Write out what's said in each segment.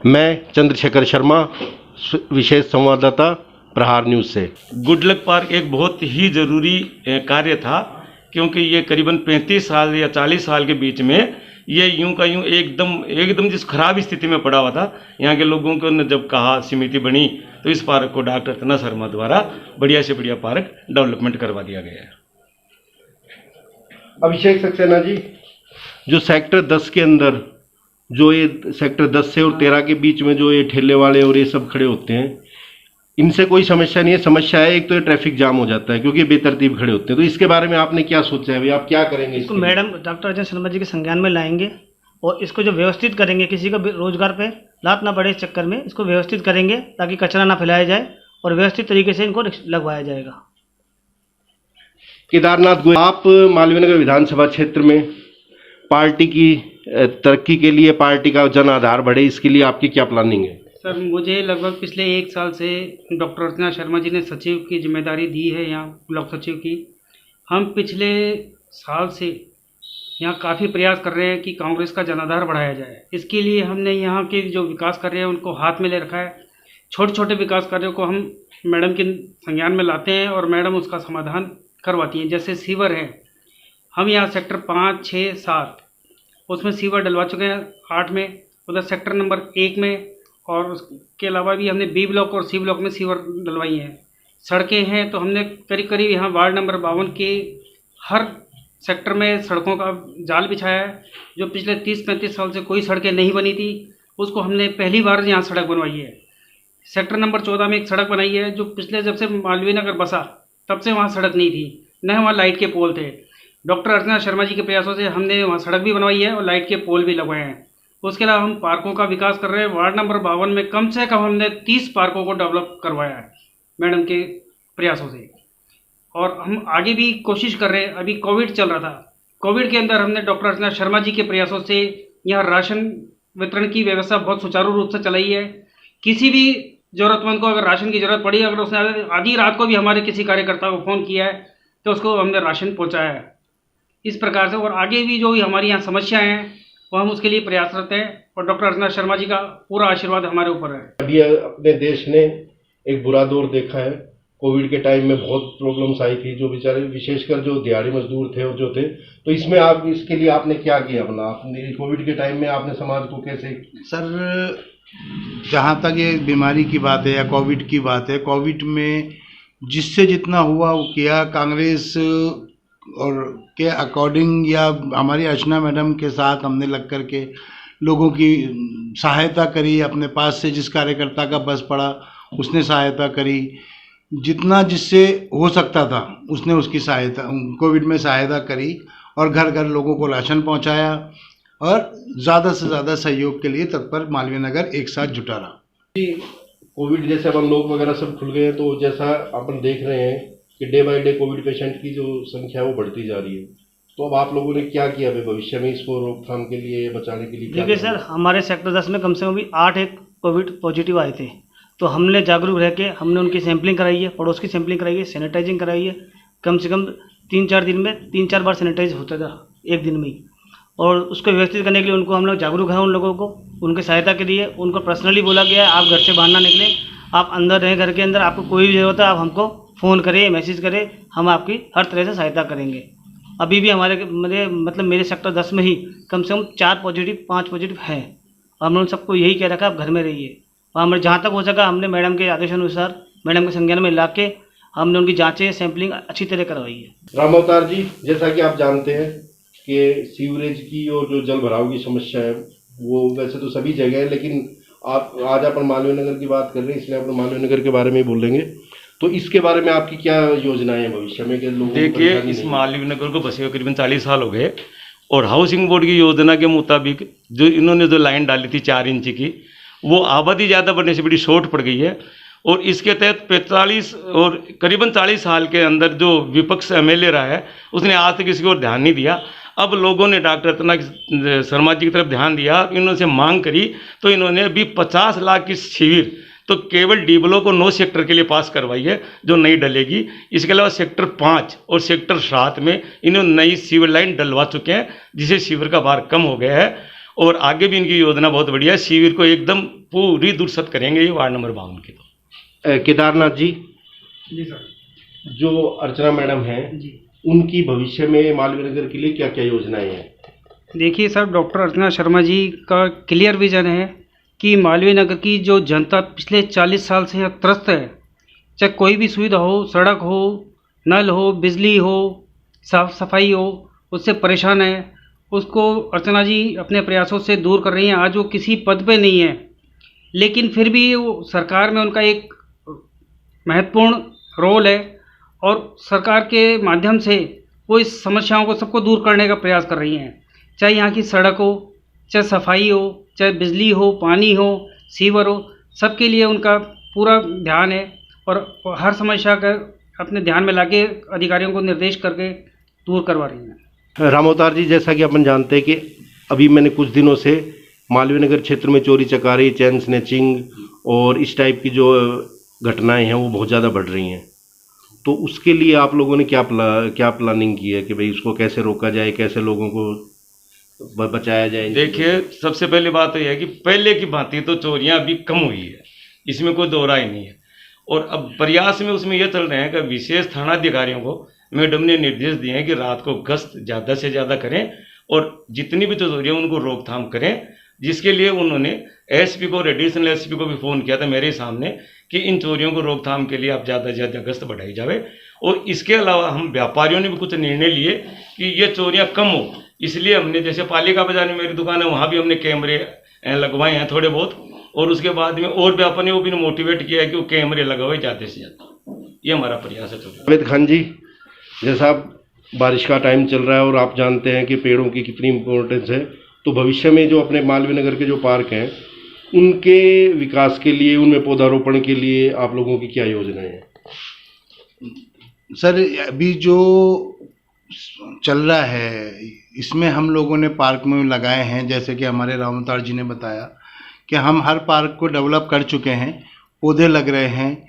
मैं चंद्रशेखर शर्मा, विशेष संवाददाता, प्रहार न्यूज़ से। गुडलक पार्क एक बहुत ही ज़रूरी कार्य था, क्योंकि ये करीबन 35 साल या 40 साल के बीच में ये यूं का यूं एकदम जिस खराब स्थिति में पड़ा हुआ था। यहाँ के लोगों को ने जब कहा, समिति बनी, तो इस पार्क को डॉक्टर तना शर्मा द्वारा बढ़िया से बढ़िया पार्क डेवलपमेंट करवा दिया गया है। अभिषेक सक्सेना जी, जो सेक्टर 10 के अंदर, जो ये सेक्टर 10 से और 13 के बीच में जो ये ठेले वाले और ये सब खड़े होते हैं, इनसे कोई समस्या नहीं है। समस्या है एक तो ये ट्रैफिक जाम हो जाता है क्योंकि बेतरतीब खड़े होते हैं। तो इसके बारे में आपने क्या सोचा है, आप क्या करेंगे इसको? मैडम डॉक्टर अजय शर्मा जी के संज्ञान में लाएंगे और इसको जो व्यवस्थित करेंगे, किसी का रोजगार पे लात ना पड़े, इस चक्कर में इसको व्यवस्थित करेंगे ताकि कचरा ना फैलाया जाए और व्यवस्थित तरीके से इनको लगवाया जाएगा। केदारनाथ गोयल, आप मालवीय विधानसभा क्षेत्र में पार्टी की तरक्की के लिए, पार्टी का जन आधार बढ़े, इसके लिए आपकी क्या प्लानिंग है? सर, मुझे लगभग पिछले 1 साल से डॉक्टर अर्चना शर्मा जी ने सचिव की जिम्मेदारी दी है यहाँ ब्लॉक सचिव की। हम पिछले साल से यहाँ काफ़ी प्रयास कर रहे हैं कि कांग्रेस का जनाधार बढ़ाया जाए। इसके लिए हमने यहाँ के जो विकास कार्य हैं उनको हाथ में ले रखा है। छोटे छोटे विकास कार्यों को हम मैडम के संज्ञान में लाते हैं और मैडम उसका समाधान करवाती हैं। जैसे सीवर है, हम यहाँ सेक्टर 5, 6, 7 उसमें सीवर डलवा चुके हैं 8 में, उधर सेक्टर नंबर 1 में, और उसके अलावा भी हमने बी ब्लॉक और सी ब्लॉक में सीवर डलवाई हैं। सड़कें हैं तो हमने करीब करीब यहाँ वार्ड नंबर 52 के हर सेक्टर में सड़कों का जाल बिछाया है। जो पिछले 30-35 साल से कोई सड़कें नहीं बनी थी, उसको हमने पहली बार यहाँ सड़क बनवाई है। सेक्टर नंबर 14 में एक सड़क बनाई है, जो पिछले जब से मालवीय नगर बसा तब से वहाँ सड़क नहीं थी, न वहाँ लाइट के पोल थे। डॉक्टर अर्चना शर्मा जी के प्रयासों से हमने वहाँ सड़क भी बनवाई है और लाइट के पोल भी लगवाए हैं। उसके अलावा हम पार्कों का विकास कर रहे हैं। वार्ड नंबर 52 में कम से कम हमने 30 पार्कों को डेवलप करवाया है मैडम के प्रयासों से, और हम आगे भी कोशिश कर रहे हैं। अभी कोविड चल रहा था, कोविड के अंदर हमने डॉक्टर अर्चना शर्मा जी के प्रयासों से यहाँ राशन वितरण की व्यवस्था बहुत सुचारू रूप से चलाई है। किसी भी ज़रूरतमंद को अगर राशन की ज़रूरत पड़ी, अगर उसने आधी रात को भी हमारे किसी कार्यकर्ता को फ़ोन किया है तो उसको हमने राशन पहुँचाया है। इस प्रकार से और आगे भी जो भी हमारी यहाँ समस्याएं हैं वो हम उसके लिए प्रयासरत हैं, और डॉक्टर अर्चना शर्मा जी का पूरा आशीर्वाद हमारे ऊपर है। अभी अपने देश ने एक बुरा दौर देखा है। कोविड के टाइम में बहुत प्रॉब्लम्स आई थी, जो बेचारे विशेषकर जो दिहाड़ी मजदूर थे और जो थे, तो इसमें आप इसके लिए आपने क्या किया? अपना आपने कोविड के टाइम में आपने समाज को कैसे? सर, जहाँ तक ये बीमारी की बात है या कोविड की बात है, कोविड में जिससे जितना हुआ वो किया कांग्रेस और के अकॉर्डिंग, या हमारी अर्चना मैडम के साथ हमने लग कर के लोगों की सहायता करी। अपने पास से जिस कार्यकर्ता का बस पड़ा उसने सहायता करी, जितना जिससे हो सकता था उसने उसकी सहायता, कोविड में सहायता करी, और घर घर लोगों को राशन पहुंचाया, और ज़्यादा से ज़्यादा सहयोग के लिए तत्पर मालवीय नगर एक साथ जुटा रहा। कोविड जैसे अब लोग वगैरह सब खुल गए हैं, तो जैसा अपन देख रहे हैं कि day by day Covid patient की जो संख्या है वो बढ़ती जा रही है, तो अब आप लोगों ने क्या किया अभी भविष्य में इसको रोकथाम के लिए, बचाने के लिए? देखिए सर, हमारे सेक्टर 10 में कम से कम भी 8 एक कोविड पॉजिटिव आए थे, तो हमने जागरूक रह के हमने उनकी सैंपलिंग कराई है, पड़ोस की सैंपलिंग कराई है, सैनिटाइजिंग कराई है। कम से कम 3-4 दिन में 3-4 बार सैनिटाइज होता था एक दिन में ही, और उसको व्यवस्थित करने के लिए उनको हम लोग जागरूक हैं। उन लोगों को उनकी सहायता के लिए उनको पर्सनली बोला गया है, आप घर से बाहर ना निकलें, आप अंदर रहें घर के अंदर। आपको कोई भी ज़रूरत है आप हमको फ़ोन करें, मैसेज करें, हम आपकी हर तरह से सहायता करेंगे। अभी भी हमारे मेरे सेक्टर 10 में ही कम से कम 4 पॉजिटिव 5 पॉजिटिव हैं, और हमने उन सबको यही कह रखा आप घर में रहिए। और हमें जहाँ तक हो सका हमने मैडम के आदेशानुसार, मैडम के संज्ञान में ला के हमने उनकी जाँचें, सैंपलिंग अच्छी तरह करवाई है। राम अवतार जी, जैसा कि आप जानते हैं कि सीवरेज की और जो जल भराव की समस्या है वो वैसे तो सभी जगह है, लेकिन आप आज अपन मालवीय नगर की बात कर रहे हैं, इसलिए अपन मालवीय नगर के बारे में बोलेंगे। तो इसके बारे में आपकी क्या योजनाएं हैं भविष्य में कि लोगों? देखिए, इस मालवीय नगर को बसे हुए करीबन 40 साल हो गए, और हाउसिंग बोर्ड की योजना के मुताबिक जो इन्होंने जो लाइन डाली थी 4 इंच की, वो आबादी ज़्यादा बढ़ने से बड़ी शॉर्ट पड़ गई है, और इसके तहत 45 और करीबन 40 साल के अंदर जो विपक्ष एमएलए रहा है उसने आज तक इसकी ओर ध्यान नहीं दिया। अब लोगों ने डॉक्टर रत्ना शर्मा जी की तरफ ध्यान दिया, इन्होंने मांग करी, तो इन्होंने अभी 50 लाख की शिविर तो केवल डी ब्लॉक और 9 सेक्टर के लिए पास करवाई है, जो नई डलेगी। इसके अलावा सेक्टर 5 और सेक्टर 7 में इन्होंने नई सीवर लाइन डलवा चुके हैं, जिससे सीवर का भार कम हो गया है। और आगे भी इनकी योजना बहुत बढ़िया है। शिविर को एकदम पूरी दुरुस्त करेंगे ये वार्ड नंबर 52 की। तो केदारनाथ जी, जी सर। जो अर्चना मैडम हैं, जी उनकी भविष्य में मालवीय नगर के लिए क्या क्या योजनाएं हैं? देखिए सर, डॉक्टर अर्चना शर्मा जी का क्लियर विजन है कि मालवीय नगर की जो जनता पिछले 40 साल से यहाँ त्रस्त है, चाहे कोई भी सुविधा हो, सड़क हो, नल हो, बिजली हो, साफ सफाई हो, उससे परेशान है, उसको अर्चना जी अपने प्रयासों से दूर कर रही हैं। आज वो किसी पद पे नहीं है, लेकिन फिर भी वो सरकार में उनका एक महत्वपूर्ण रोल है और सरकार के माध्यम से वो इस समस्याओं को सबको दूर करने का प्रयास कर रही हैं। चाहे यहाँ की सड़क हो, चाहे सफाई हो, चाहे बिजली हो, पानी हो, सीवर हो, सबके लिए उनका पूरा ध्यान है और हर समस्या का अपने ध्यान में लाके अधिकारियों को निर्देश करके दूर करवा रही हैं। रामोतार जी, जैसा कि अपन जानते हैं कि अभी मैंने कुछ दिनों से मालवीय नगर क्षेत्र में चोरी चकारी, चैन स्नैचिंग और इस टाइप की जो घटनाएं हैं वो बहुत ज़्यादा बढ़ रही हैं, तो उसके लिए आप लोगों ने क्या प्लानिंग की है कि भाई उसको कैसे रोका जाए, कैसे लोगों को बचाया जाए? देखिए, सबसे पहली बात तो यह है कि पहले की भांति तो चोरियां अभी कम हुई है, इसमें कोई दो राय नहीं है। और अब प्रयास में उसमें यह चल रहे हैं कि विशेष थानाधिकारियों को मैडम ने निर्देश दिए हैं कि रात को गश्त ज़्यादा से ज़्यादा करें और जितनी भी चोरियां उनको रोकथाम करें, जिसके लिए उन्होंने एसपी को और एडिशनल एसपी को भी फ़ोन किया था मेरे सामने कि इन चोरियों को रोकथाम के लिए आप ज़्यादा से ज़्यादा गश्त बढ़ाई जाए। और इसके अलावा हम व्यापारियों ने भी कुछ निर्णय लिए कि ये चोरियां कम हो, इसलिए हमने जैसे पालिका बाजार में मेरी दुकान है वहाँ भी हमने कैमरे लगवाए हैं थोड़े बहुत, और उसके बाद में और व्यापारियों को भी मोटिवेट किया है कि वो कैमरे लगवाए ज़्यादा से ज़्यादा। ये हमारा प्रयास है। जावेद खान जी, जैसा बारिश का टाइम चल रहा है और आप जानते हैं कि पेड़ों की कितनी इम्पोर्टेंस है, तो भविष्य में जो अपने मालवीय नगर के जो पार्क हैं उनके विकास के लिए, उनमें पौधारोपण के लिए आप लोगों की क्या योजनाएं हैं? सर, अभी जो चल रहा है इसमें हम लोगों ने पार्क में लगाए हैं, जैसे कि हमारे रामोतार जी ने बताया कि हम हर पार्क को डेवलप कर चुके हैं, पौधे लग रहे हैं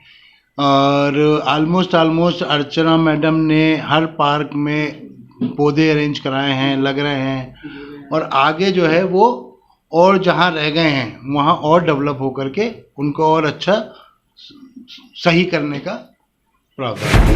और ऑलमोस्ट अर्चना मैडम ने हर पार्क में पौधे अरेंज कराए हैं, लग रहे हैं और आगे जो है वो और जहाँ रह गए हैं वहाँ और डेवलप हो करके उनको और अच्छा सही करने का प्रावधान है।